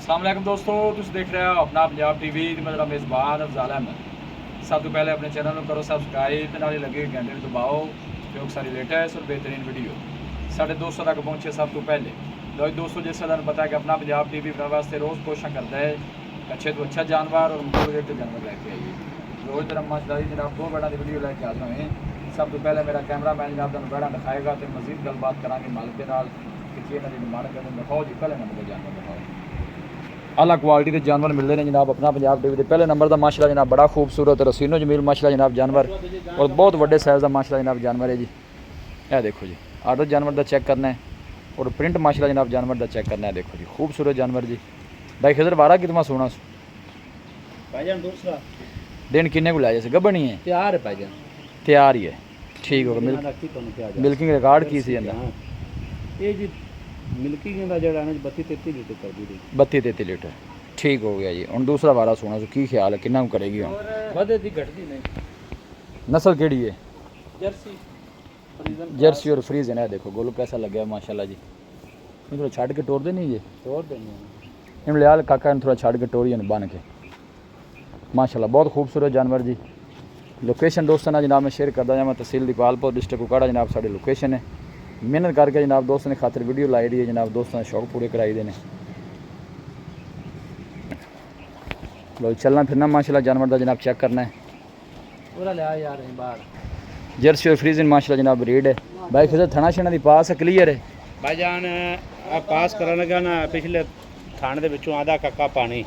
अस्सलाम वालेकुम दोस्तों, तुम देख रहे हो अपना पंजाब टीवी ते मेरा मेज़बान अफजाल अहमद। सब तो पहले अपने चैनल को करो सब्सक्राइब ते नाले लगे घंटे को दबाओ क्योंकि सारी लेटेस्ट और बेहतरीन वीडियो साढ़े दोस्तों तक पहुँचे सब तो पहले। लो दोस्तों, जैसा तुम पता है कि अपना पंजाब टीवी अपने वास्ते रोज़ कोशिश करता है अच्छे तो अच्छा जानवर और मोटिवेटेड जानवर लैके आइए। रोज़ तरह माशाल्लाह जनाब दो बैड़ा की वीडियो लैके आ रहे हैं। सब तो पहले मेरा कैमरा मैन जनाब तुम बैड़ा दिखाएगा तो मजीद गलबात करा मालिक के नाल कि इन्होंने डिमांड करते दिखाओ जी। पहले नंबर का जानवर दिखाओ, आला क्वालिटी के जानवर मिलते हैं जनाब अपना पंजाब टीवी के पहले नंबर का माशाल्लाह जनाब बड़ा खूबसूरत रसीनो जमील माशाल्लाह जनाब जानवर और बहुत बड़े साइज़ का माशाल्लाह जनाब जानवर है जी। यह देखो जी, आर्डर जानवर का चेक करना है और प्रिंट माशाल्लाह जनाब जानवर का चेक करना है। देखो जी खूबसूरत जानवर जी। भाई खिजर बारह कितना सोना भाईजान दूसरा दिन किन्ने को लै जैसे गब्बनी है तैयार है भाईजान, तैयार ही है। ठीक हो गया। मिल्किंग रिकॉर्ड की सी जाता ये जी मिल्किंग का जड़ा है 32-33 लीटर कर दी 32-33 लीटर। ठीक हो गया जी। हम दूसरा बारह सोना की ख्याल है किन्ना करेगी हम वधदी घटदी नहीं। नस्ल केड़ी है? जर्सी जर्सी और फ्रीजन है। देखो गोलू कैसा लग गया माशाल्लाह जी। थोड़ा छड़ के टोर दे नहीं जी, तोड़ देने इन लियाल काका ने थोड़ा छड़ के टोरी बन के माशाल्लाह बहुत खूबसूरत जानवर जी। लोकेशन दोस्तों ना जनाब मैं शेयर करता जावा, तहसील दीपालपुर डिस्ट्रिक्ट कुकाड़ा जनाब साड़ी लोकेशन है। मेहनत करके जनाब दोस्तों ने खातिर वीडियो लाई दी है जनाब, दोस्तों ने शौक पूरे कराई देने। लो चलना फिरना माशाल्लाह जानवर का जनाब चेक करना है। पूरा ले आ यार बाहर जर्सी और फ्रीजन माशाल्लाह जनाब ब्रीड है। भाई फिर थना छना दी पास है क्लियर है भाईजान। आ पास करन लगा ना पिछले थाने दे विचों आधा कक्का पानी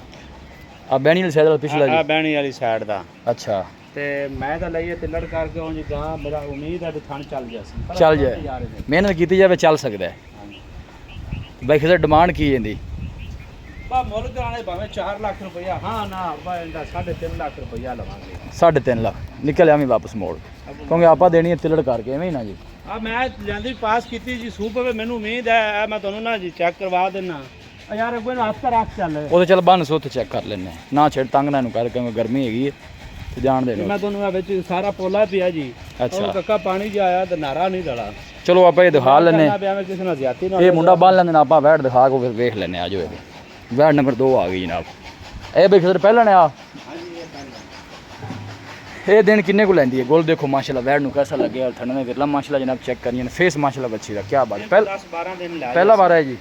आ बैनी वाली साइड पिछला आ जी। बैणी वाली साइड दा अच्छा ते मैं तो लईए तिलड़ करके उंज गां मेरा उम्मीद है कि थान चल जासी चल जाए, मेहनत की जाए चल सकता है। भाई फिर डिमांड की जाती बा मुल कराने भावें 4 लाख रुपया, हाँ ना बा इंदा 3.5 लाख रुपया लवांगे। 3.5 लाख निकल आवी वापस मोड़ क्योंकि आप देनी है तिलड़ करके एवं ही ना जी। आ मैं लियांदी पास की जी सूप पे मैनू उम्मीद है मैं तुहानू ना जी चेक करवा देना यार कोई हफ्ता रख चल वो चल बन सो चेक कर लेने ना छेड़ तंग ना कर क्योंकि गर्मी हैगी तो जान दे। मैं तुहानू विच सारा पोला पिया जी। अच्छा कक्का पानी ज आया ते नारा नहीं दड़ा। चलो आप ये दिखा लेने किसी ना ज्यादा ना ये मुंडा बन लेंगे आप वैट दिखा को फिर वेख लेने आ जाओ। वैट नंबर 2 आ गई जनाब। ए भाई फिर पहले ने आ ये दिन किन्ने को लैंदी है गोल। देखो माशाल्लाह वैट नू कैसा लगे और ठंड में विरला माशाल्लाह जनाब चेक करिए फेस माशाल्लाह बच्ची का क्या बात है। 10-12 दिन पहला बार है जी।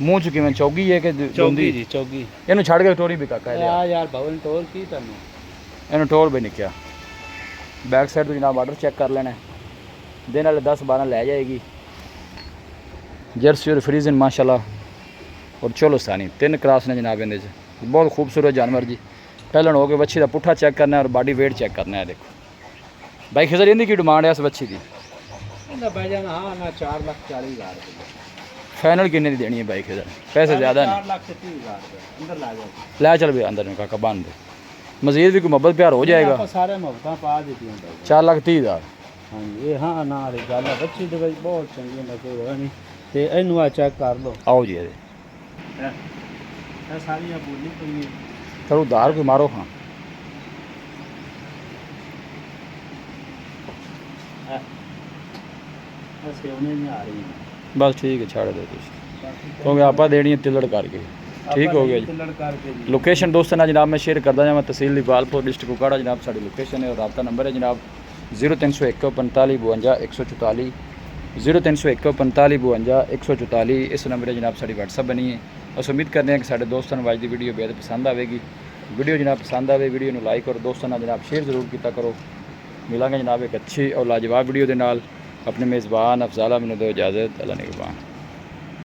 मूँह च किवें चौगी है कि चौगी जी चौगी इनू छड़ के टोरी भी काका है यार भवन टोर की तन्नू इन्हू टोर भी निकया। बैक साइड तो जनाब आर्डर चेक कर लेना दिन वाले 10-12 लै जाएगी। जर्सी और फ्रीजन माशाल्लाह और चोलोस्तानी 3 क्रास ने जनाब इहदे च बहुत खूबसूरत जानवर जी। पहले हो के बच्ची का पुट्ठा चेक करना है और बॉडी वेट चेक करना है। देखो भाई खिजर इनकी की डिमांड है इस बच्ची की? भाईजान हाँ ना 4,40,000 फाइनल किन्ने दी देनी है भाई खिजर? पैसे ज़्यादा नहीं 4,30,000 अंदर ला जाओ। लै चल भी अंदर में काका बांध दे मजीद भी कोई मोहब्बत प्यार हो जाएगा। सारे मुफ्तां पा देती 4,30,000। हाँ ये हाँ ना वाली गल है बच्ची तो बहुत चंगी लगे हो नहीं ते इनू आ चेक कर लो। आओ जी सारी बोली पई चलो उधार कोई मारो। हाँ नहीं आ रही बस ठीक है छाड़ दो क्योंकि आप देनी है तिलड़ करके। ठीक हो गया जी। लोकेशन दोस्तों ना जनाब मैं शेयर करता जावा, तहसील दीपालपुर डिस्ट्रिक्ट कुकाड़ा जनाब साड़ी लोकेशन है और रब्ता नंबर है जनाब 0301 45 52 144 0301 45 52 144। इस नंबर है जनाब साड़ी व्हाट्सअप बनी है। बस उम्मीद करते हैं कि साढ़े दोस्तों को अज की वीडियो बेहद पसंद आएगी। वीडियो जनाब पसंद आए वीडियो को लाइक और दोस्तों ना जनाब शेयर जरूर किया करो। मिलेंगे जनाब एक अच्छी और लाजवाब वीडियो के नाल। अपने मेज़बान अफजाल अहमद दो इजाज़त। अल्लाह निगहबान।